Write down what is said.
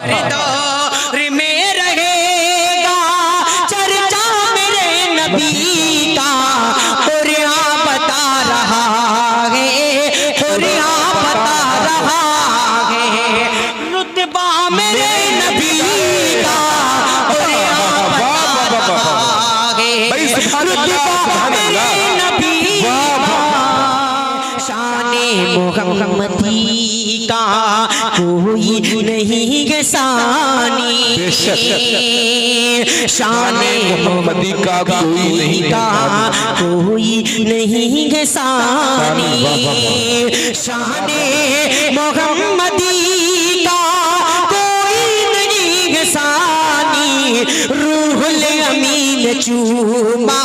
दौर में रहेगा चर्चा मेरे नबी का। कुरान बता रहा है, कुरान बता रहा है रुतबा मेरे नबी का। कुरान बता रहा है रुतबा मेरे नबी का। शाने मोहम्मदी का कोई नहीं है सानी, शाने मोहम्मदी का कोई नहीं का कोई नहीं है सानी। शाने मोहम्मदी का कोई नहीं है सानी। रूहुल अमीन चूमा